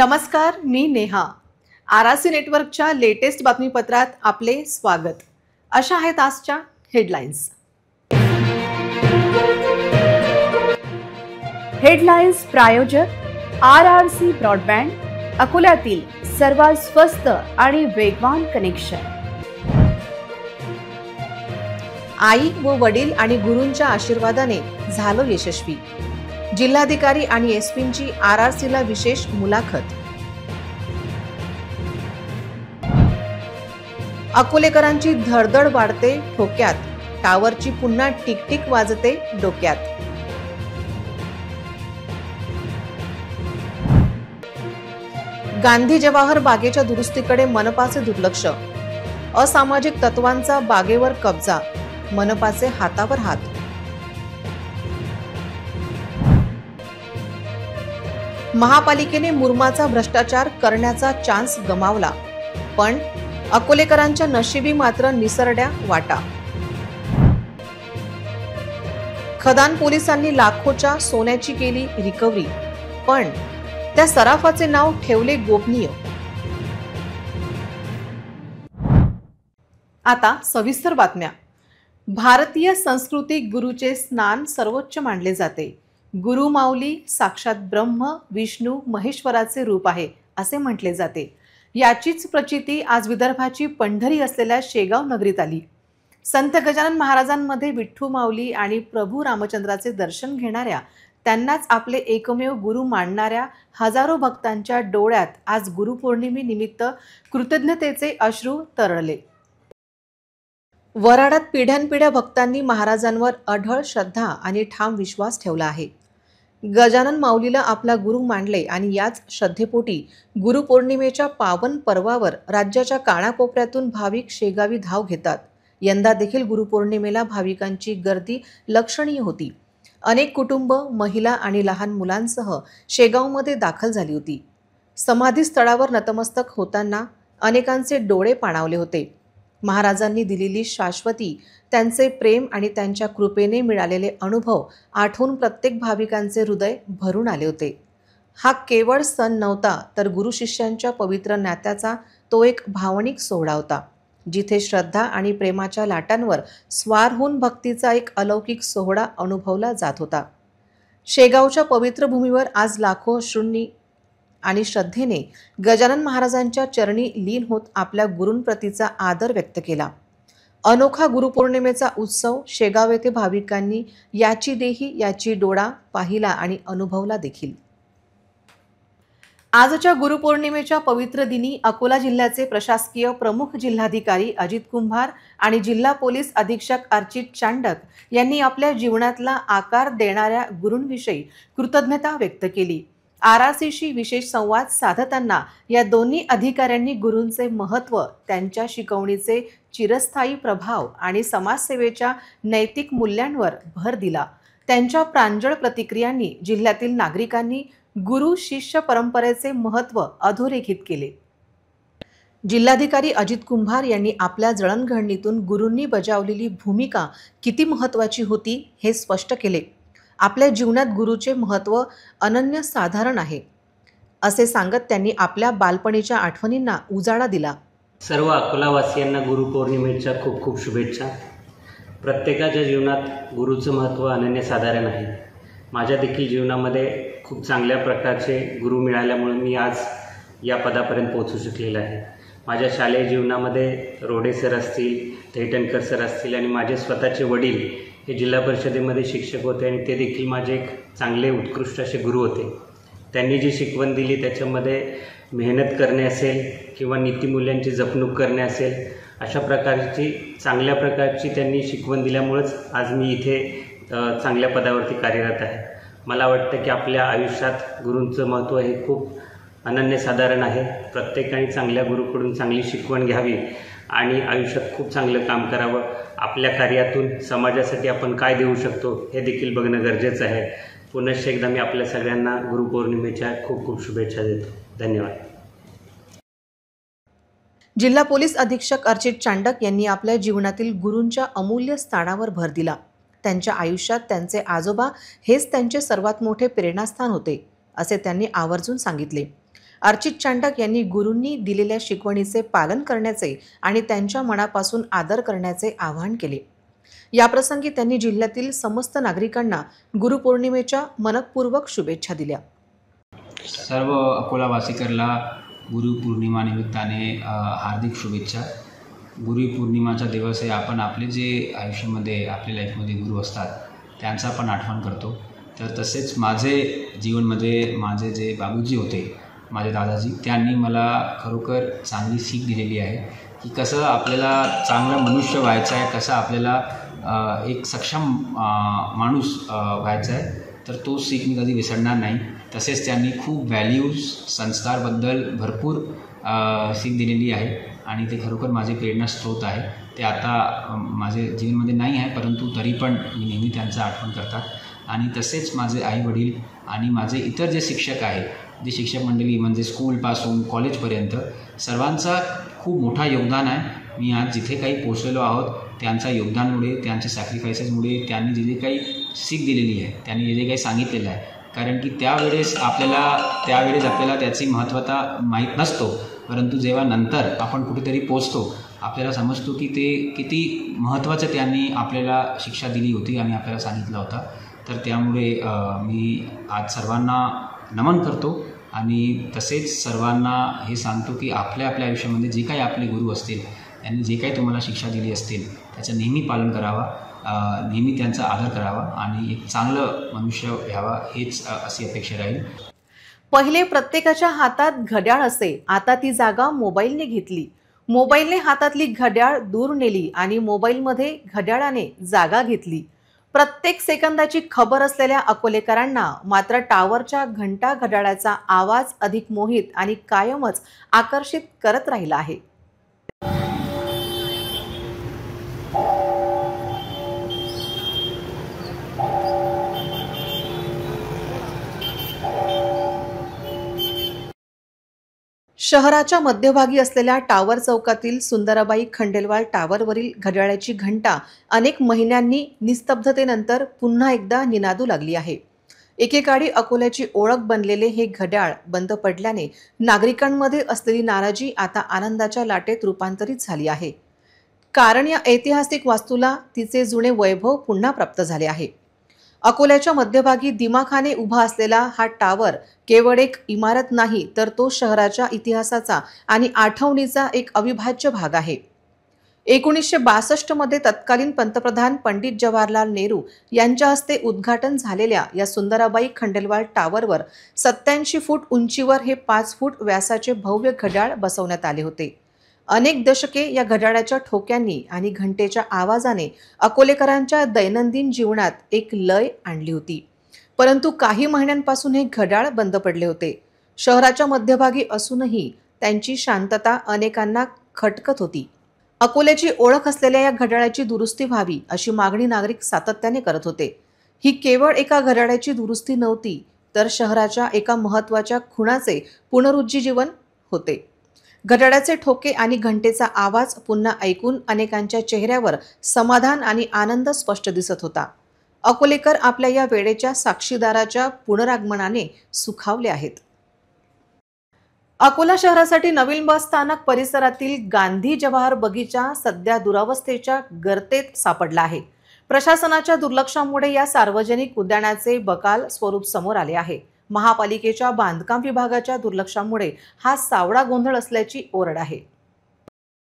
नमस्कार, मी नेहा. आरआरसी नेटवर्कच्या लेटेस्ट बातमीपत्रात आपले स्वागत. अशा आहेत आजच्या हेडलाईन्स. हेडलाईन्स प्रायोजक आरआरसी ब्रॉडबँड, अकोल्यातील सर्वात स्वस्त आणि वेगवान कनेक्शन. आई व वडील आणि गुरूंच्या आशीर्वादाने झालो यशस्वी. जिल्हाधिकारी आणि एसपींची आरआरसीला विशेष मुलाखत. अकोलेकरांची धडधड वाढते ठोक्यात, टावरची पुन्हा टिकटिक वाजते डोक्यात. गांधी जवाहर बागेच्या दुरुस्तीकडे मनपाचे दुर्लक्ष, असामाजिक तत्वांचा बागेवर कब्जा, मनपाचे हातावर हात. महापालिकेने मुरमाचा भ्रष्टाचार करण्याचा चान्स गमावला, पण अकोलेकरांच्या नशिबी मात्र निसरड्या वाटा. खदान पोलिसांनी लाखोच्या सोन्याची केली रिकव्हरी, पण त्या सराफाचे नाव ठेवले गोपनीय. आता सविस्तर बातम्या. भारतीय संस्कृतीत गुरुचे स्नान सर्वोच्च मानले जाते. गुरु माऊली साक्षात ब्रह्म विष्णू महेश्वराचे रूप आहे असे म्हटले जाते. याचीच प्रचिती आज विदर्भाची पंढरी असलेल्या शेगाव नगरीत आली. संत गजानन महाराजांमध्ये विठ्ठू माऊली आणि प्रभू रामचंद्राचे दर्शन घेणाऱ्या, त्यांनाच आपले एकमेव गुरु मानणाऱ्या हजारो भक्तांच्या डोळ्यात आज गुरुपौर्णिमेनिमित्त कृतज्ञतेचे अश्रू तरळले. वऱ्हाडात पिढ्यानपिढ्या भक्तांनी महाराजांवर अढळ श्रद्धा आणि ठाम विश्वास ठेवला आहे. गजानन माऊलीला आपला गुरु मानले आणि याच श्रद्धेपोटी गुरुपौर्णिमेच्या पावन पर्वावर राज्याच्या कानाकोपऱ्यातून भाविक शेगावी धाव घेतात. यंदा देखील गुरुपौर्णिमेला भाविकांची गर्दी लक्षणीय होती. अनेक कुटुंब, महिला आणि लहान मुलांसह शेगावमध्ये दाखल झाली होती. समाधी स्थळावर नतमस्तक होताना अनेकांचे डोळे पाणावले होते. महाराजांनी दिलेली शाश्वती, त्यांचे प्रेम आणि त्यांच्या कृपेने मिळालेले अनुभव आठवून प्रत्येक भाविकांचे हृदय भरून आले होते. हा केवळ सण नव्हता, तर गुरु शिष्यांच्या पवित्र नात्याचा तो एक भावनिक सोहळा होता, जिथे श्रद्धा आणि प्रेमाच्या लाटांवर स्वार होऊन भक्तीचा एक अलौकिक सोहळा अनुभवला जात होता. शेगावच्या पवित्र भूमीवर आज लाखो अश्रूंनी आणि श्रद्धेने गजानन महाराजांच्या चरणी लीन होत आपल्या गुरूंप्रतीचा आदर व्यक्त केला. अनोखा गुरुपौर्णिमेचा उत्सव शेगाव येथे भाविकांनी याची देही याची डोळा पाहिला आणि अनुभवला देखील. आजच्या गुरुपौर्णिमेच्या पवित्र दिनी अकोला जिल्ह्याचे प्रशासकीय प्रमुख जिल्हाधिकारी अजित कुंभार आणि जिल्हा पोलीस अधीक्षक अर्चित चांडक यांनी आपल्या जीवनातला आकार देणाऱ्या गुरूंविषयी कृतज्ञता व्यक्त केली. आरआरसीशी विशेष संवाद साधताना या दोन्ही अधिकाऱ्यांनी गुरूंचे महत्त्व, त्यांच्या शिकवणीचे चिरस्थायी प्रभाव आणि समाजसेवेच्या नैतिक मूल्यांवर भर दिला. त्यांच्या प्रांजळ प्रतिक्रियांनी जिल्ह्यातील नागरिकांनी गुरु शिष्य परंपरेचे महत्त्व अधोरेखित केले. जिल्हाधिकारी अजित कुंभार यांनी आपल्या जळणघडणीतून गुरूंनी बजावलेली भूमिका किती महत्त्वाची होती हे स्पष्ट केले. आपल्या जीवनात गुरुचे महत्त्व अनन्यसाधारण आहे असे सांगत त्यांनी आपल्या बालपणीच्या आठवणींना उजाळा दिला. सर्व अकोलावासियांना गुरुपौर्णिमेच्या खूप खूप शुभेच्छा. प्रत्येकाच्या जीवनात गुरुचं महत्त्व अनन्यसाधारण आहे. माझ्या देखील जीवनामध्ये खूप चांगल्या प्रकारचे गुरु मिळाल्यामुळे मी आज या पदापर्यंत पोहोचू शकलेला आहे. माझ्या शालेय जीवनामध्ये रोडे सर असतील, थैटणकर सर असतील आणि माझे स्वतःचे वडील हे जिल्हा परिषदेमध्ये शिक्षक होते आणि ते देखील माझे एक चांगले उत्कृष्ट असे गुरु होते. त्यांनी जी शिकवण दिली त्याच्यामध्ये मेहनत करणे असेल किंवा नीतिमूल्यांची जपणूक करणे असेल, अशा प्रकारची चांगल्या प्रकारची त्यांनी शिकवण दिल्यामुळेच आज मी इथे चांगल्या पदावरती कार्यरत आहे. मला वाटतं की आपल्या आयुष्यात गुरूंचं महत्त्व हे खूप अनन्यसाधारण आहे. प्रत्येकाने चांगल्या गुरुकडून चांगली शिकवण घ्यावी आणि आयुष्यात खूप चांगलं काम करावं. आपल्या कार्यातून समाजासाठी आपण काय देऊ शकतो हे देखील बघणं गरजेचं आहे. पुनश्च एकदा मी आपल्या सगळ्यांना गुरुपौर्णिमेच्या खूप खूप शुभेच्छा देतो. धन्यवाद. जिल्हा पोलीस अधीक्षक अर्चित चांडक यांनी आपल्या जीवनातील गुरूंच्या अमूल्य स्थानावर भर दिला. त्यांच्या आयुष्यात त्यांचे आजोबा हेच त्यांचे सर्वात मोठे प्रेरणास्थान होते असे त्यांनी आवर्जून सांगितले. अर्चित चांडक यांनी गुरूंनी दिलेल्या शिकवणीचे पालन करण्याचे आणि त्यांच्या मनापासून आदर करण्याचे आवाहन केले। याप्रसंगी त्यांनी जिल्ह्यातील समस्त नागरिकांना गुरुपौर्णिमेच्या मनपूर्वक शुभेच्छा दिल्या। सर्व अकोलावासीकरला गुरुपौर्णिमा निमित्ताने हार्दिक शुभेच्छा। गुरुपौर्णिमाचा दिवस आहे, आपण आपले जे आयुष्यामध्ये आपल्या लाईफमध्ये गुरु असतात त्यांचा पण आठवण करतो। तर तसेच माझे जीवनमध्ये माझे जे बाबूजी होते, माझे दादाजी, त्यांनी मला खरोखर चांगली सीख दिलेली आहे की कसं आपल्याला चांगलं मनुष्य व्हायचं आहे, कसं आपल्याला एक सक्षम माणूस व्हायचा आहे। तर तो सीख मी कधी विसरणार नाही। तसेच त्यांनी खूप व्हॅल्यूज संस्कारबद्दल भरपूर सीख दिलेली आहे आणि ते खरोखर माझे प्रेरणास्रोत आहे। ते आता माझे जीवनामध्ये नाही आहे, परंतु तरी पण मी नेहमी त्यांचं आठवण करतात। आणि तसेच माझे आई वडील आणि माझे इतर जे शिक्षक आहे, जे शिक्षक मंडळी म्हणजे स्कूलपासून कॉलेजपर्यंत सर्वांचा खूप मोठा योगदान आहे। मी आज जिथे काही पोचलेलो आहोत त्यांच्या योगदानामुळे, त्यांच्या सॅक्रिफायसेसमुळे, त्यांनी जे काही सीख दिलेली आहे, त्यांनी जे काही सांगितलेलं आहे। कारण की त्यावेळेस आपल्याला त्याची महत्त्वता माहीत नसतो, परंतु जेव्हा नंतर आपण कुठेतरी पोचतो आपल्याला समजतो की ते किती महत्त्वाचं त्यांनी आपल्याला शिक्षा दिली होती आणि आपल्याला सांगितलं होतं। तर त्यामुळे मी आज सर्वांना नमन करतो आणि तसेच सर्वांना हे सांगतो की आपल्या आयुष्यामध्ये जे काही आपले गुरु असतील, त्यांनी जे काही तुम्हाला शिक्षा दिली असतील त्याचं नेहमी पालन करावा, नेहमी त्यांचा आदर करावा आणि एक चांगलं मनुष्य व्हावा, हेच अशी अपेक्षा राहील। पहिले प्रत्येकाच्या हातात घड्याळ असे, आता ती जागा मोबाईलने घेतली। मोबाईलने हातातली घड्याळ दूर नेली आणि मोबाईलमध्ये घड्याळाने जागा घेतली। प्रत्येक सेकंदाची खबर असलेल्या अकोलेकरांना मात्र टावरच्या घंटा घड्याळाचा आवाज अधिक मोहित आणि कायमच आकर्षित करत राहिला आहे। शहराच्या मध्यभागी असलेल्या टावर चौकातील सुंदराबाई खंडेलवाल टावरवरील घड्याळाची घंटा अनेक महिन्यांनी निस्तब्धतेनंतर पुन्हा एकदा निनादू लागली आहे। एकेकाळी अकोल्याची ओळख बनलेले हे घड्याळ बंद पडल्याने नागरिकांमध्ये असलेली नाराजी आता आनंदाच्या लाटेत रूपांतरित झाली आहे। कारण या ऐतिहासिक वास्तूला तिचे जुने वैभव पुन्हा प्राप्त झाले आहे। अकोल्याच्या मध्यभागी दिमाखाने उभा असलेला हा टावर केवळ एक इमारत नाही, तर तो शहराच्या इतिहासाचा आणि आठवणीचा एक अविभाज्य भाग आहे। 1962 मध्ये तत्कालीन पंतप्रधान पंडित जवाहरलाल नेहरू यांच्या हस्ते उद्घाटन झालेल्या या सुंदराबाई खंडेलवाल टावरवर 87 फूट उंचीवर हे 5 फूट व्यासाचे भव्य घड्याळ बसवण्यात आले होते। अनेक दशके या घड्याळाच्या ठोक्यांनी आणि घंटेच्या आवाजाने अकोलेकरांच्या दैनंदिन जीवनात एक लय आणली होती। परंतु काही महिन्यांपासून हे घड्याळ बंद पडले होते। शहराच्या मध्यभागी असूनही त्यांची शांतता अनेकांना खटकत होती। अकोल्याची ओळख असलेल्या या घड्याळाची दुरुस्ती व्हावी अशी मागणी नागरिक सातत्याने करत होते। ही केवळ एका घड्याळाची दुरुस्ती नव्हती, तर शहराच्या एका महत्त्वाच्या खुणाचे पुनरुज्जीवन होते। घड्याळाचे ठोके आणि घंटेचा आवाज पुन्हा ऐकून अनेकांच्या चेहऱ्यावर समाधान आणि आनंद स्पष्ट दिसत होता। अकोलेकर आपल्या या वेळेच्या साक्षीदाराच्या पुनरागमनाने सुखावले आहेत। अकोला शहरासाठी नवीन बस स्थानक परिसरातील गांधी जवाहर बगीचा सध्या दुरावस्थेच्या गर्तेत सापडला आहे। प्रशासनाच्या दुर्लक्षामुळे या सार्वजनिक उद्यानाचे बकाल स्वरूप समोर आले आहे। महापालिकेच्या बांधकाम विभागाच्या दुर्लक्षामुळे हा सावळा गोंधळ असल्याची ओरड आहे।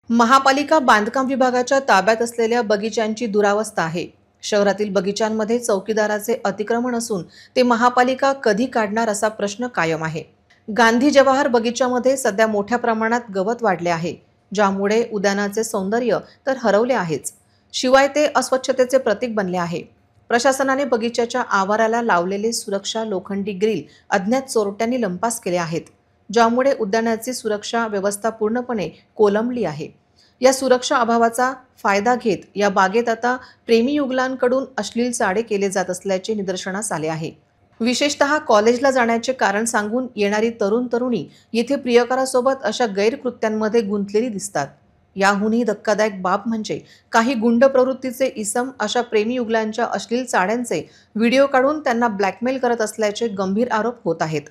महापालिका बांधकाम विभागाच्या ताब्यात असलेल्या बगीच्यांची दुरावस्था आहे। शहरातील बगीच्यांमध्ये चौकीदाराचे अतिक्रमण असून ते महापालिका कधी काढणार असा प्रश्न कायम आहे। गांधी जवाहर बगीच्यामध्ये सध्या मोठ्या प्रमाणात गवत वाढले आहे, ज्यामुळे उद्यानाचे सौंदर्य तर हरवले आहेच, शिवाय ते अस्वच्छतेचे प्रतीक बनले आहे। प्रशासनाने बगीच्याच्या आवाराला लावलेले सुरक्षा लोखंडी ग्रिल अज्ञात चोरट्यांनी लंपास केले आहेत, ज्यामुळे उद्यानाची सुरक्षा व्यवस्था पूर्णपणे कोलमडली आहे। या सुरक्षा अभावाचा फायदा घेत या बागेत आता प्रेमी युगलांकडून अश्लील चाडे केले जात असल्याचे निदर्शनास आले आहे। विशेषतः कॉलेजला जाण्याचे कारण सांगून येणारी तरुणी येथे प्रियकरासोबत अशा गैरकृत्यांमध्ये गुंतलेली दिसतात। याहूनही धक्कादायक बाब म्हणजे काही गुंड प्रवृत्तीचे इसम अशा प्रेमी युगलांच्या अश्लील चाड्यांचे व्हिडिओ काढून त्यांना ब्लॅकमेल करत असल्याचे गंभीर आरोप होत आहेत।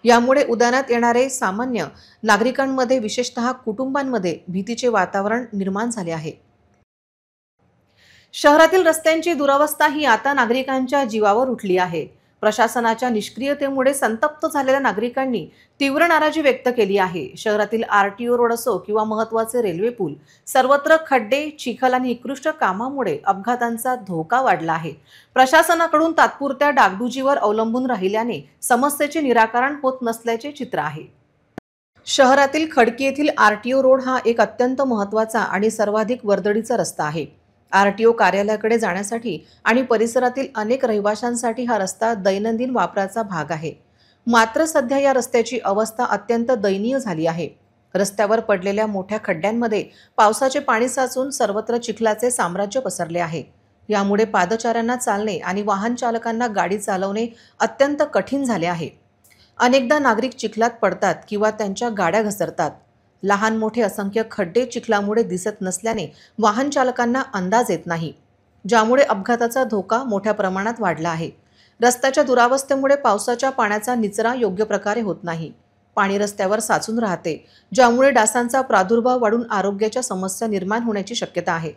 यामुळे उद्यानात येणारे सामान्य नागरिकांमध्ये विशेषतः कुटुंबांमध्ये भीतीचे वातावरण निर्माण झाले आहे. शहरातील रस्त्यांची दुरावस्था ही आता नागरिकांच्या जीवावर उठली आहे. प्रशासनाच्या निष्क्रियतेमुळे संतप्त झालेल्या नागरिकांनी तीव्र नाराजी व्यक्त केली आहे. शहरातील आरटीओ रोड असो किंवा महत्त्वाचे रेल्वे पूल, सर्वत्र खड्डे, चिखल आणि निकृष्ट कामामुळे अपघातांचा धोका वाढला आहे. प्रशासनाकडून तात्पुरत्या डागडुजीवर अवलंबून राहिल्याने समस्येचे निराकरण होत नसल्याचे चित्र आहे. शहरातील खडकी येथील आरटीओ रोड हा एक अत्यंत महत्त्वाचा आणि सर्वाधिक वर्दळीचा रस्ता आहे. आरटीओ कार्यालयाकडे जाण्यासाठी आणि परिसरातील अनेक रहिवाशांसाठी हा रस्ता दैनंदिन वापराचा भाग आहे. मात्र सध्या या रस्त्याची अवस्था अत्यंत दयनीय झाली आहे. रस्त्यावर पडलेल्या मोठ्या खड्ड्यांमध्ये पावसाचे पाणी साचून सर्वत्र चिखलाचे साम्राज्य पसरले आहे. यामुळे पादचाऱ्यांना चालणे आणि वाहन चालकांना गाडी चालवणे अत्यंत कठीण झाले आहे. अनेकदा नागरिक चिखलात पडतात किंवा त्यांच्या गाड्या घसरतात. लहान मोठे असंख्य खड्डे चिखलामुळे दिसत नसल्याने वाहन चालकांना अंदाज येत नाही, ज्यामुळे अपघाताचा धोका मोठ्या प्रमाणात वाढला आहे. रस्त्याच्या दुरावस्थेमुळे पावसाच्या पाण्याचा निचरा योग्य प्रकारे होत नाही. पाणी रस्त्यावर साचून राहते, ज्यामुळे डासांचा प्रादुर्भाव वाढून आरोग्याच्या समस्या निर्माण होण्याची शक्यता आहे.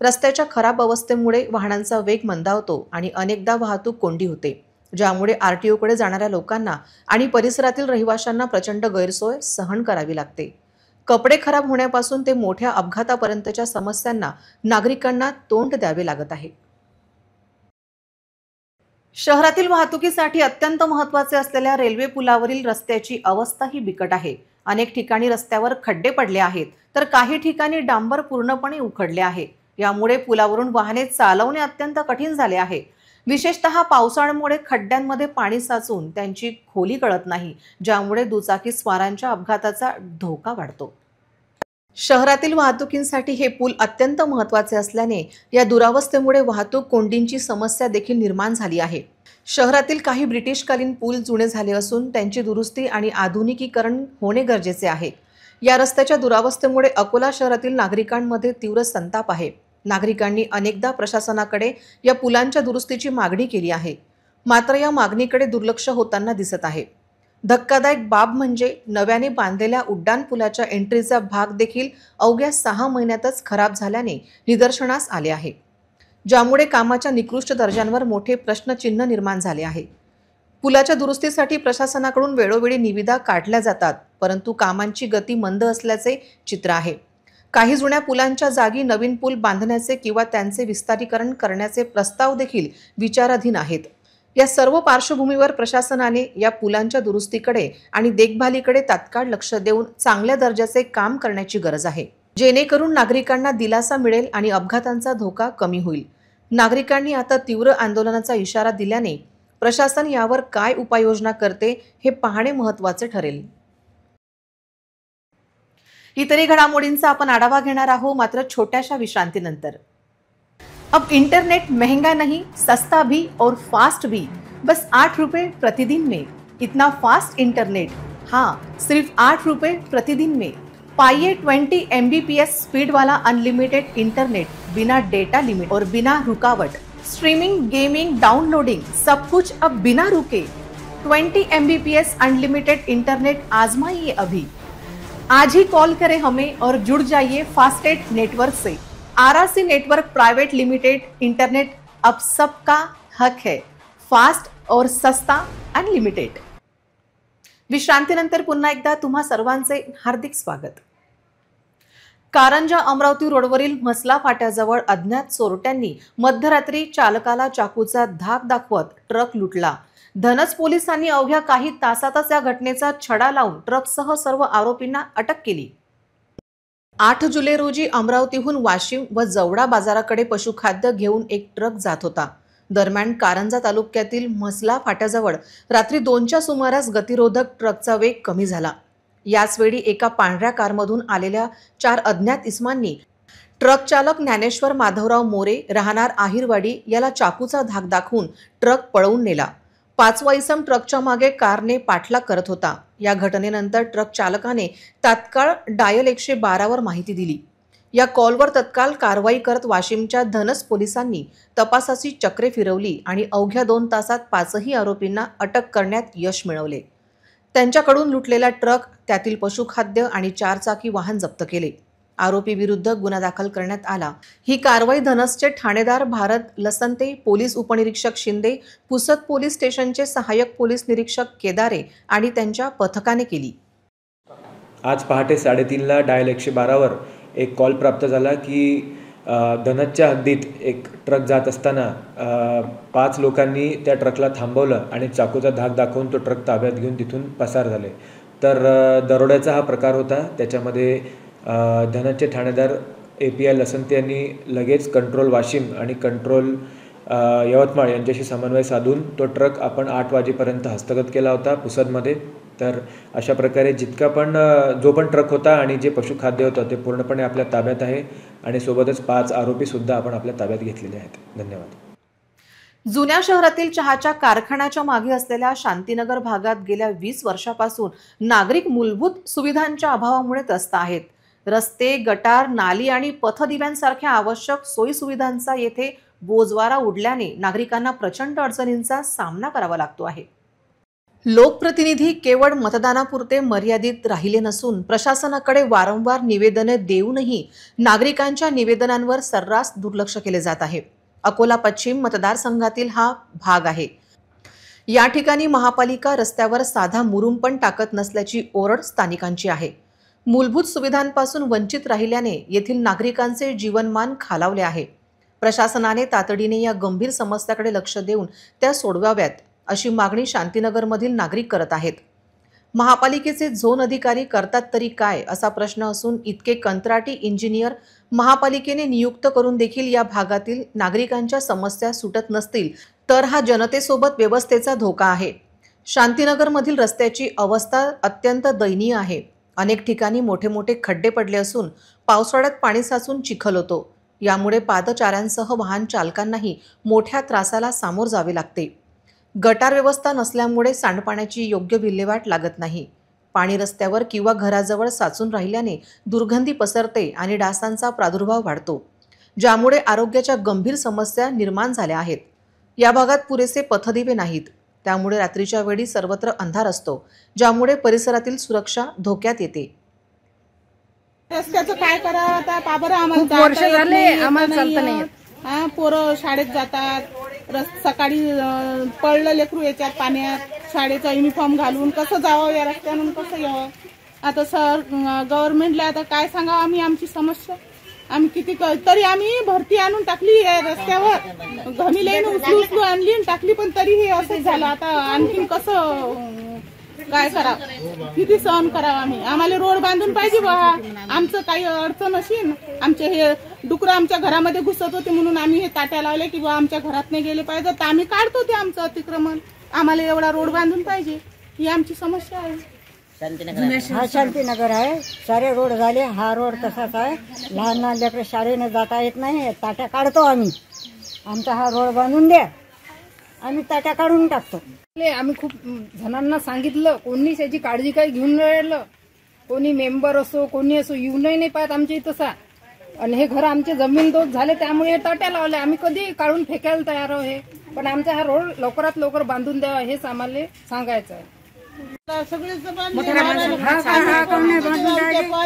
रस्त्याच्या खराब अवस्थेमुळे वाहनांचा वेग मंदावतो आणि अनेकदा वाहतूक कोंडी होते, ज्यामुळे आरटीओकडे जाणाऱ्या लोकांना आणि परिसरातील रहिवाशांना प्रचंड गैरसोय सहन करावी लागते. कपडे खराब होण्यापासून ते मोठ्या अपघातापर्यंतच्या समस्यांना नागरिकांना तोंड द्यावे लागत आहे. शहरातील वाहतुकीसाठी अत्यंत महत्त्वाचे असलेल्या रेल्वे पुलावरील रस्त्याची अवस्थाही बिकट आहे. अनेक ठिकाणी रस्त्यावर खड्डे पडले आहेत, तर काही ठिकाणी डांबर पूर्णपणे उखडले आहे. यामुळे पुलावरून वाहने चालवणे अत्यंत कठीण झाले आहे. विशेषतः पावसाळ्यामुळे खड्ड्यांमध्ये पाणी साचून त्यांची खोली कळत नाही, ज्यामुळे दुचाकी स्वारांच्या अपघाताचा धोका वाढतो. शहरातील वाहतुकीसाठी हे पूल अत्यंत महत्त्वाचे असल्याने या दुरावस्थेमुळे वाहतूक कोंडींची समस्या देखील निर्माण झाली आहे. शहरातील काही ब्रिटिशकालीन पूल जुने झाले असून त्यांची दुरुस्ती आणि आधुनिकीकरण होणे गरजेचे आहे. या रस्त्याच्या दुरावस्थेमुळे अकोला शहरातील नागरिकांमध्ये तीव्र संताप आहे. नागरिकांनी अनेकदा प्रशासनाकडे या पुलांच्या दुरुस्तीची मागणी केली आहे, मात्र या मागणीकडे दुर्लक्ष होताना दिसत आहे. धक्कादायक बाब म्हणजे नव्याने बांधलेल्या उड्डाण पुलाच्या एंट्रीचा भाग देखील अवघ्या 6 महिन्यातच खराब झाल्याने निदर्शनास आले आहे, ज्यामुळे कामाच्या निकृष्ट दर्जांवर मोठे प्रश्नचिन्ह निर्माण झाले आहे. पुलाच्या दुरुस्तीसाठी प्रशासनाकडून वेळोवेळी निविदा काढल्या जातात, परंतु कामांची गती मंद असल्याचे चित्र आहे. काही जुन्या पुलांच्या जागी नवीन पूल बांधण्याचे किंवा त्यांचे विस्तारीकरण करण्याचे प्रस्ताव देखील विचाराधीन आहेत. या सर्व पार्श्वभूमीवर प्रशासनाने या पुलांच्या दुरुस्तीकडे आणि देखभालीकडे तात्काळ लक्ष देऊन चांगल्या दर्जाचे काम करण्याची गरज आहे, जेणेकरून नागरिकांना दिलासा मिळेल आणि अपघातांचा धोका कमी होईल. नागरिकांनी आता तीव्र आंदोलनाचा इशारा दिल्याने प्रशासन यावर काय उपाययोजना करते हे पाहणे महत्त्वाचे ठरेल. इतरही घडामोडींचा आपण आढावा घेणार आहोत, मात्र छोट्याशा विश्रांतीनंतर. अब इंटरनेट महंगा नहीं, सस्ता भी और फास्ट भी, बस 8 रुपए प्रतिदिन में. इतना फास्ट इंटरनेट, हाँ, सिर्फ 8 रुपए प्रतिदिन में. पाइए 20 MBPS स्पीड वाला अनलिमिटेड इंटरनेट, बिना डेटा लिमिट और बिना रुकावट. स्ट्रीमिंग, गेमिंग, डाउनलोडिंग, सब कुछ अब बिना रुके. 20 MBPS अनलिमिटेड इंटरनेट आजमाइए अभी. आज ही कॉल करें हमें और जुड़ जाइए फास्टेट नेटवर्क से. RRC network private limited internet अब सबका हक है. फास्ट और सस्ता अनलिमिटेड. विश्रांतीनंतर पुन्हा एकदा तुम्हा सर्वांचे हार्दिक स्वागत. कारंजा अमरावती रोडवरील म्हसला फाट्याजवळ अज्ञात चोरट्यांनी मध्यरात्री चालकाला चाकूचा धाक दाखवत ट्रक लुटला. धनस पोलिसांनी अवघ्या काही तासातच या घटनेचा छडा लावून ट्रकसह सर्व आरोपींना अटक केली. 8 जुलै रोजी अमरावतीहून वाशिम व जवडा बाजाराकडे पशुखाद्य घेऊन एक ट्रक जात होता. दरम्यान कारंजा तालुक्यातील म्हसला फाट्याजवळ रात्री 2च्या सुमारास गतिरोधक ट्रकचा वेग कमी झाला. याचवेळी एका पांढऱ्या कारमधून आलेल्या 4 अज्ञात इसमांनी ट्रक चालक ज्ञानेश्वर माधवराव मोरे राहणार आहिरवाडी याला चाकूचा धाक दाखवून ट्रक पळवून नेला. 5वा इसम ट्रकच्या मागे कारने पाठलाग करत होता. या घटनेनंतर ट्रक चालकाने तात्काळ डायल 112 माहिती दिली. या कॉलवर तत्काळ कारवाई करत वाशिमच्या धनस पोलिसांनी तपासाची चक्रे फिरवली आणि अवघ्या 2 तासात 5ही आरोपींना अटक करण्यात यश मिळवले. त्यांच्याकडून लुटलेला ट्रक, त्यातील पशुखाद्य आणि 4 चाकी वाहन जप्त केले. आरोपी विरुद्ध गुन्हा दाखल करण्यात आला. ही कारवाई धनसचे ठाणेदार भारत लसंते, पोलीस उपनिरीक्षक शिंदे, पुसद पोलीस स्टेशनचे सहाय्यक पोलीस निरीक्षक केदारे आणि त्यांच्या पथकाने केली. आज पहाटे 3:30ला डायल 112वर एक कॉल प्राप्त झाला की धनसच्या हद्दीत एक ट्रक जात असताना 5 लोकांनी त्या ट्रकला थांबवलं आणि चाकूचा धाक दाखवून तो ट्रक ताब्यात घेऊन तिथून पसार झाले. तर दरोड्याचा हा प्रकार होता. त्याच्यामध्ये धनसचे ठाणेदार API लसंते यांनी लगेच कंट्रोल वाशिम आणि कंट्रोल यवतमाळ यांच्याशी समन्वय साधून तो ट्रक आपण 8 वाजेपर्यंत हस्तगत केला होता पुसदमध्ये. तर अशा प्रकारे जो पण ट्रक होता आणि जे पशुखाद्य होतं ते पूर्णपणे आपल्या ताब्यात आहे आणि सोबतच 5 आरोपीसुद्धा आपण आपल्या ताब्यात घेतलेले आहेत. धन्यवाद. जुन्या शहरातील चहाच्या कारखान्याच्या मागे असलेल्या शांतीनगर भागात गेल्या 20 वर्षापासून नागरिक मूलभूत सुविधांच्या अभावामुळे त्रस्त आहेत. रस्ते, गटार, नाली आणि पथदिव्यांसारख्या आवश्यक सोयीसुविधांचा येथे बोजवारा उडल्याने नागरिकांना प्रचंड अडचणींचा सामना करावा लागतो आहे. लोकप्रतिनिधी केवळ मतदानापुरते मर्यादित राहिले नसून प्रशासनाकडे वारंवार निवेदने देऊनही नागरिकांच्या निवेदनांवर सर्रास दुर्लक्ष केले जात आहे. अकोला पश्चिम मतदारसंघातील हा भाग आहे. या ठिकाणी महापालिका रस्त्यावर साधा मुरुम पण टाकत नसल्याची ओरड स्थानिकांची आहे. मूलभूत सुविधांपासून वंचित राहिल्याने येथील नागरिकांचे जीवनमान खालावले आहे. प्रशासनाने तातडीने या गंभीर समस्याकडे लक्ष देऊन त्या सोडवाव्यात अशी मागणी शांतीनगरमधील नागरिक करत आहेत. महापालिकेचे झोन अधिकारी करतात तरी काय असा प्रश्न असून इतके कंत्राटी इंजिनियर महापालिकेने नियुक्त करून देखील या भागातील नागरिकांच्या समस्या सुटत नसतील तर हा जनतेसोबत व्यवस्थेचा धोका आहे. शांतीनगरमधील रस्त्याची अवस्था अत्यंत दयनीय आहे. अनेक ठिकाणी मोठे मोठे खड्डे पडले असून पावसाळ्यात पाणी साचून चिखल होतो. यामुळे पादचाऱ्यांसह वाहन चालकांनाही मोठ्या त्रासाला सामोर जावे लागते. गटार व्यवस्था नसल्यामुळे सांडपाण्याची योग्य विल्हेवाट लागत नाही. पाणी रस्त्यावर किंवा घराजवळ साचून राहिल्याने दुर्गंधी पसरते आणि डासांचा प्रादुर्भाव वाढतो, ज्यामुळे आरोग्याच्या गंभीर समस्या निर्माण झाल्या आहेत. या भागात पुरेसे पथदिवे नाहीत, त्यामुळे रात्रीच्या वेळी सर्वत्र अंधार असतो, ज्यामुळे परिसरातील सुरक्षा धोक्यात येते. रस्त्याचं काय करावं आता? पाबर आम्हाला वर्ष झाले आम्हाला चालतं नाही. हा, पोरं शाळेत जातात, सकाळी पडलं लेकरू याच्यात पाण्यात, शाळेचा युनिफॉर्म घालून कसं जावं या रस्त्यानं, कसं यावं? आता गव्हर्नमेंटला आता काय सांगावं आम्ही आमची समस्या. आम्ही किती तरी आम्ही भरती आणून टाकली या रस्त्यावर, घमीलाईन उचलू आणली आणि टाकली, पण तरी हे असं झालं. आता आणखीन कसं काय करावं, किती सहन करावं आम्ही? आम्हाला रोड बांधून पाहिजे बा. आमचं काही अडचण असेल, आमचे हे डुकरं आमच्या घरामध्ये घुसत होते म्हणून आम्ही हे ताट्या लावले की बा आमच्या घरात नाही गेले पाहिजे, तर आम्ही काढतो ते आमचं अतिक्रमण. आम्हाला एवढा रोड बांधून पाहिजे, ही आमची समस्या आहे. हा शांतीनगर आहे, सारे रोड झाले. हा रोड तसाच आहे. लहान लहान लेकरं शाळेने जाता येत नाही, ताट्या काढतो आम्ही. आमचा हा रोड बांधून द्या, आम्ही ताट्या काढून टाकतो. आम्ही खूप जणांना सांगितलं, कोणी त्याची काळजी काही घेऊन राहिलं. कोणी मेंबर असो कोणी असो येऊनही नाही पाहत आमच्या इथं. आणि हे घर आमचे जमीन दोष झाले, त्यामुळे हे ताट्या लावले. आम्ही कधी काढून फेकायला तयार आहो हे, पण आमचा हा रोड लवकरात लवकर बांधून द्यावा हेच आम्हाला सांगायचं आहे.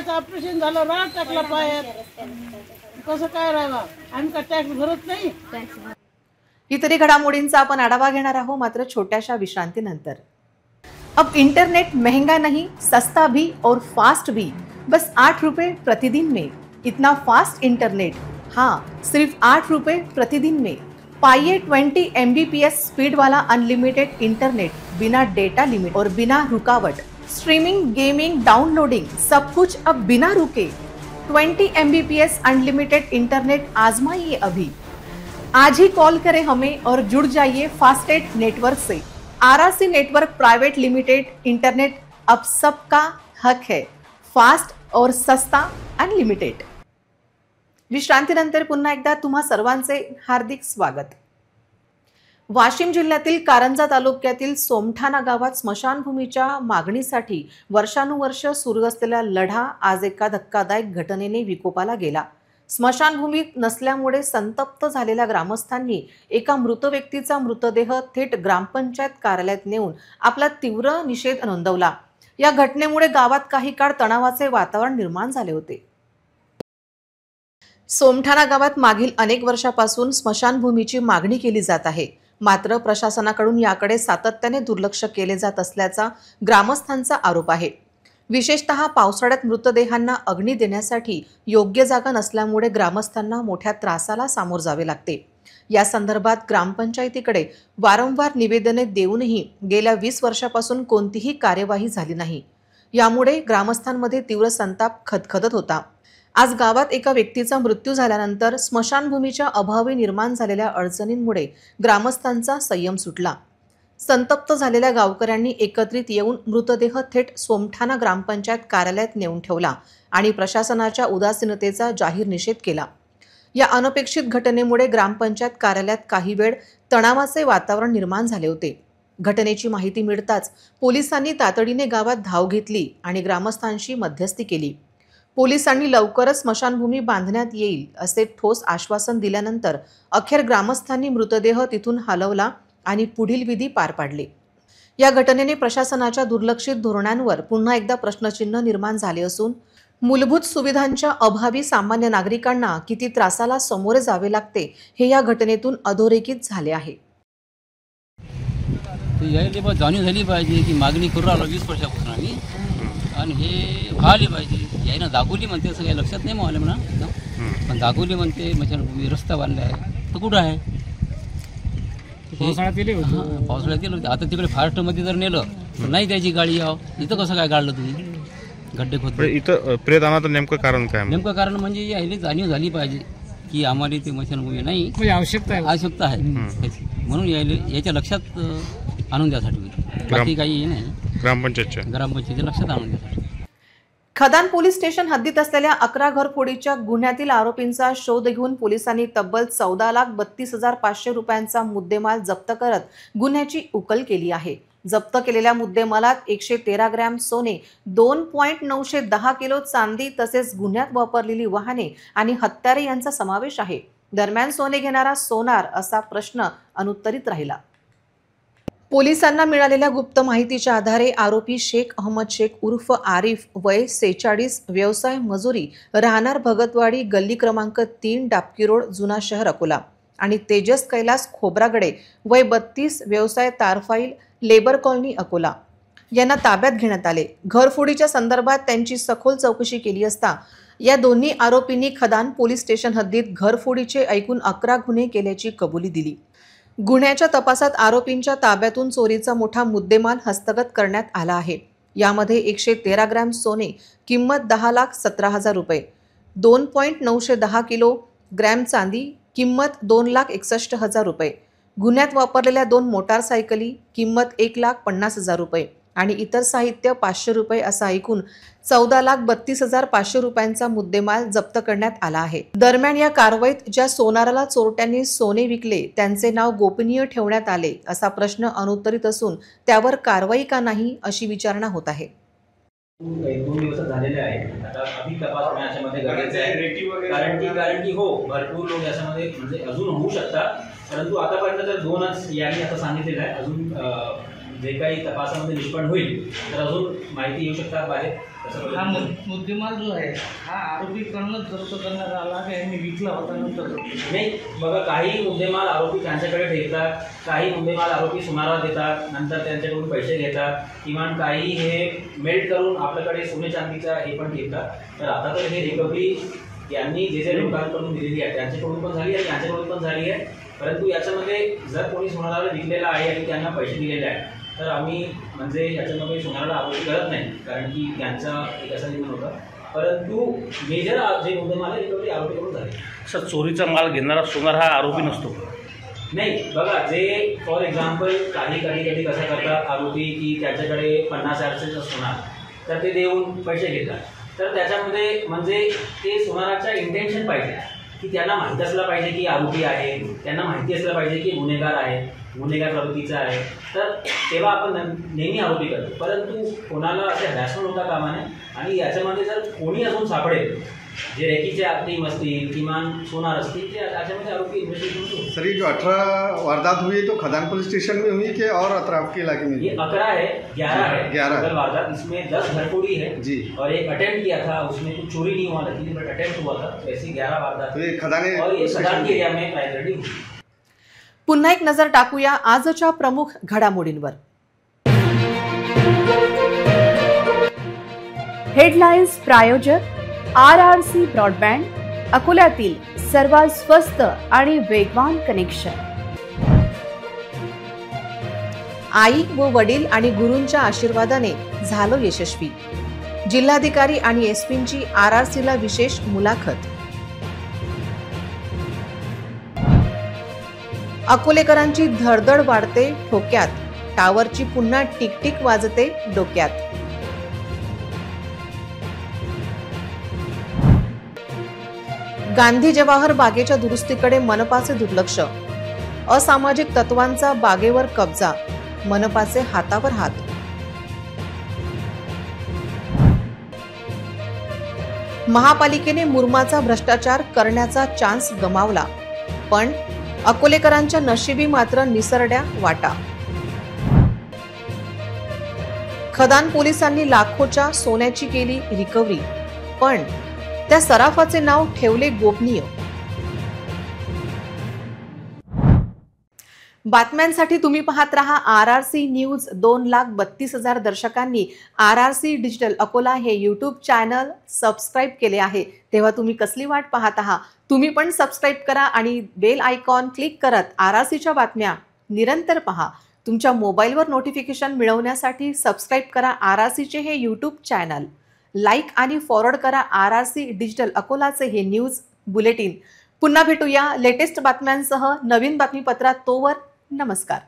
ऑपरेशन झालं, राग टाकला पायात, कसं काय राहावं? आम्ही का टॅक्स भरत नाही. इतरही घडामोडींचा आपण आढावा घेणार आहोत, मात्र छोट्याशा विश्रांतीनंतर. अब इंटरनेट महंगा नहीं, सस्ता भी और फास्ट भी, बस 8 रुपए प्रतिदिन में. इतना फास्ट इंटरनेट, हाँ, सिर्फ 8 रुपए प्रतिदिन में. पाइए 20 MBPS स्पीड वाला अनलिमिटेड इंटरनेट, बिना डेटा लिमिट और बिना रुकावट. स्ट्रीमिंग, गेमिंग, डाउनलोडिंग, सब कुछ अब बिना रुके. 20 MBPS अनलिमिटेड इंटरनेट आजमाइए अभी. आज ही कॉल करें हमें और जुड़ जाइए फास्टेट नेटवर्क से. RRC network private limited. Internet अब सबका हक है, फास्ट और सस्ता अनलिमिटेड. विश्रांतीनंतर पुन्हा एकदा तुम्हा सर्वांचे हार्दिक स्वागत. वाशिम जिल्ह्यातील कारंजा तालुक्यातील सोमठाणा गावात स्मशानभूमीच्या मागणीसाठी वर्षानुवर्ष सुरू असलेला लढा आज एका धक्कादायक घटनेने विकोपाला गेला. स्मशानभूमीत नसल्यामुळे संतप्त झालेल्या ग्रामस्थांनी एका मृत व्यक्तीचा मृतदेह थेट ग्रामपंचायत कार्यालयात नेऊन आपला तीव्र निषेध नोंदवला। या घटनेमुळे गावात काही काळ तणावाचे वातावरण निर्माण झाले होते। सोमठाणा गावात मागील अनेक वर्षापासून स्मशानभूमीची मागणी केली जात आहे, मात्र प्रशासनाकडून याकडे सातत्याने दुर्लक्ष केले जात असल्याचा ग्रामस्थांचा आरोप आहे। विशेषतः पावसाळ्यात मृतदेहांना अग्नी देण्यासाठी योग्य जागा नसल्यामुळे ग्रामस्थांना मोठ्या त्रासाला सामोर जावे लागते। या संदर्भात ग्रामपंचायतीकडे वारंवार निवेदने देऊनही गेल्या 20 वर्षापासून कोणतीही कार्यवाही झाली नाही। यामुळे ग्रामस्थांमध्ये तीव्र संताप खदखदत होता। आज गावात एका व्यक्तीचा मृत्यू झाल्यानंतर स्मशानभूमीच्या अभावी निर्माण झालेल्या अडचणींमुळे ग्रामस्थांचा संयम सुटला। संतप्त झालेल्या गावकऱ्यांनी एकत्रित येऊन मृतदेह थेट सोमठाणा ग्रामपंचायत कार्यालयात नेऊन ठेवला आणि प्रशासनाच्या उदासीनतेचा जाहीर निषेध केला। या अनपेक्षित घटनेमुळे ग्रामपंचायत कार्यालयात काही वेळ तणावाचे वातावरण निर्माण झाले होते। घटनेची माहिती मिळताच पोलिसांनी तातडीने गावात धाव घेतली आणि ग्रामस्थांशी मध्यस्थी केली। पोलिसांनी लवकरच स्मशानभूमी बांधण्यात येईल असे ठोस आश्वासन दिल्यानंतर अखेर ग्रामस्थांनी मृतदेह तिथून हलवला आणि पुढील विधी पार पाडले। या घटनेने प्रशासनाच्या दुर्लक्षित धोरणांवर पुन्हा एकदा प्रश्नचिन्ह निर्माण झाले असून मूलभूत सुविधांच्या अभावी सामान्य नागरिकांना किती त्रासाला सामोरे जावे लागते हे या घटनेतून अधोरेखित झाले आहे। जाणीव झाली पाहिजे की मागणी करू राहिलो 20 वर्षापासून आम्ही आणि हे व्हायला पाहिजे। यायनं दाखवली म्हणते असं काही लक्षात नाही मला म्हणा, पण दाखवली म्हणते स्मशानभूमी रस्ता बांधला आहे तर कुठं आहे? पावसाळ्यात गेले होते। आता तिकडे फॉरेस्टमध्ये जर नेलं तर नाही त्याची गाडी यावं, इथं कसं काय काढलं तुम्ही? गड्डे खोदले इथं प्रेत आणायचं नेमकं कारण काय? नेमकं कारण म्हणजे यायला जाणीव झाली पाहिजे की आम्हाला ते स्मशानभूमी नाही, आवश्यकता आहे म्हणून याच्या लक्षात आणून द्यासाठी, बाकी काही नाही। ग्रामपंचायतच्या लक्षात आणून द्यासाठी खदान पोलीस स्टेशन हद्दीत असलेल्या 11 घरफोडीच्या गुन्ह्यातील आरोपींचा शोध घेऊन पोलिसांनी तब्बल 14,32,500 रुपयांचा मुद्देमाल जप्त करत गुन्ह्याची उकल केली आहे। जप्त केलेल्या मुद्देमालात 113 ग्रॅम सोने, 2.910 किलो चांदी तसेच गुन्ह्यात वापरलेली वाहने आणि हत्यारे यांचा समावेश आहे। दरम्यान सोने घेणारा सोनार असा प्रश्न अनुत्तरित राहिला। पोलिसांना मिळालेल्या गुप्त माहितीच्या आधारे आरोपी शेख अहमद शेख उर्फ आरिफ, वय 46, व्यवसाय मजुरी, राहणार भगतवाडी, गल्ली क्रमांक 3, डाबकी रोड, जुना शहर, अकोला आणि तेजस कैलास खोब्रागडे, वय 32, व्यवसाय तारफाईल, लेबर कॉलनी, अकोला यांना ताब्यात घेण्यात आले। घरफोडीच्या संदर्भात त्यांची सखोल चौकशी केली असता या दोन्ही आरोपींनी खदान पोलीस स्टेशन हद्दीत घरफोडीचे एकूण 11 गुन्हे केल्याची कबुली दिली। गुन्ह्याच्या तपासात आरोपींच्या ताब्यातून चोरीचा मोठा मुद्देमाल हस्तगत करण्यात आला आहे। यामध्ये 113 ग्रॅम सोने, किंमत 10,17,000 रुपये, 2.910 किलो ग्रॅम चांदी, किंमत 2,61,000 रुपये, गुन्ह्यात वापरलेल्या 2 मोटारसायकली, किंमत 1,50,000 रुपये आणि इतर साहित्य 500 रुपये असा एकूण 14,32,500 रुपयांचा मुद्देमाल जप्त करण्यात आला आहे। दरम्यान या कारवाईत ज्या सोनाराला चोरट्यांनी सोने विकले त्यांचे नाव गोपनीय ठेवण्यात आले असा प्रश्न अनुत्तरित असून त्यावर कारवाई का नाही अशी विचारणा होत आहे। 2 दिवस झालेले आहेत। आता अधिक तपास होणे याच्यामध्ये गरजेचं आहे, कारण की हो भरपूर लोक याच्यामध्ये म्हणजे अजून होऊ शकतात, परंतु आतापर्यंत तर 2च यांनी आता सांगितलेलं आहे। अजून जे काही तपासामध्ये निष्पन्न होईल तर अजून माहिती येऊ शकतात बाहेर। हा मुद्देमाल जो आहे हा आरोपीकडूनच जप्त करण्यात आला की यांनी विकला होता नंतर? नाही बघा, काही मुद्देमाल आरोपी त्यांच्याकडे ठेवतात, काही मुद्देमाल आरोपी सुनाराला देतात, नंतर त्यांच्याकडून पैसे घेतात, किमान काही हे मेल्ट करून आपल्याकडे सोने चांदीचा हे पण घेतात। तर आता तर हे रिकव्हरी यांनी जे लोकांकडून दिलेली आहे त्यांच्याकडून पण झाली आहे, यांच्याकडून पण झाली आहे, परंतु याच्यामध्ये जर कोणी सोनाराला विकलेला आहे आणि त्यांना पैसे दिलेले आहेत तर आम्ही म्हणजे याच्यामध्ये सोनाराला आरोपी करत नाही, कारण की त्यांचा एक असा नियम होता, परंतु मेजर जे मुद्देमाल आहे रिकव्हरी आरोपीकडून झाली। सर, चोरीचा माल घेणारा सोनार हा आरोपी नसतो? नाही बघा, जे फॉर एक्झाम्पल कधी कसं करतात आरोपी की त्याच्याकडे 50,000चं सोनार तर ते देऊन पैसे घेतात, तर त्याच्यामध्ये म्हणजे ते सोनाराचा इंटेन्शन पाहिजे की त्यांना माहिती असलं पाहिजे की आरोपी आहे, त्यांना माहिती असलं पाहिजे की गुन्हेगार आहे, गुन्हेगार प्रवृत्तीचा आहे, तर तेव्हा आपण नेहमी आरोपी करतो, परंतु कोणाला असे हॅरॅसमेंट होता कामा नये। आणि याच्यामध्ये जर कोणी अजून सापडेल जे रेकीचे टीम असतील किमान सोनार असतील ते त्याच्यामध्ये आरोपी इन्वेस्टिगेशन होते। सर ये जो 18 वारदात हुई तो खदान पुलिस स्टेशन में हुई कि और अतराफ के इलाके में? ये 11 है, 11 है 11 वारदात, इसमें 10 घरफोड़ी है जी, और एक अटेम्प्ट किया था, उसमें कुछ चोरी नहीं हुआ लकीली बट अटेम्प्ट हुआ था। ऐसी 11 वारदात तो ये खदाने और ये खदान के एरिया में प्राइमरी हुई। पुन्हा एक नजर टाकूया आजच्या प्रमुख घडामोडींवर। हेडलाईन्स प्रायोजक RRC ब्रॉडबँड, अकोल्यातील सर्वात स्वस्त आणि वेगवान कनेक्शन। आई व वडील आणि गुरूंच्या आशीर्वादाने झालो यशस्वी। जिल्हाधिकारी आणि एसपींची RRCला विशेष मुलाखत। अकोलेकरांची धडधड वाढते ठोक्यात, टावरची पुन्हा टिकटिक वाजते डोक्यात। गांधी जवाहर बागेच्या दुरुस्तीकडे मनपाचे दुर्लक्ष, असामाजिक तत्वांचा बागेवर कब्जा, मनपाचे हातावर हात। महापालिकेने मुरमाचा भ्रष्टाचार करण्याचा चान्स गमावला, पण अकोलेकरांच्या नशिबी मात्र निसरड्या वाटा। खदान पोलिसांनी लाखोच्या सोन्याची केली रिकव्हरी, पण त्या सराफाचे नाव ठेवले गोपनीय। बातम्यांसाठी तुम्ही पाहत रहा RRC news. 2,32,000 दर्शकांनी RRC digital Akola हे यूट्यूब चॅनल सबस्क्राईब केले आहे, तेव्हा तुम्ही कसली वाट पाहत आहात? तुम्ही पण सबस्क्राईब करा आणि बेल आयकॉन क्लिक करत RRCच्या बातम्या निरंतर पहा। तुमच्या मोबाईलवर नोटिफिकेशन मिळवण्यासाठी सबस्क्राईब करा RRCचे हे यूट्यूब चॅनल, लाईक आणि फॉरवर्ड करा RRC डिजिटल अकोलाचे हे न्यूज बुलेटिन। पुन्हा भेटूया लेटेस्ट बातम्यांसह नवीन बातमीपत्रात, तोवर नमस्कार।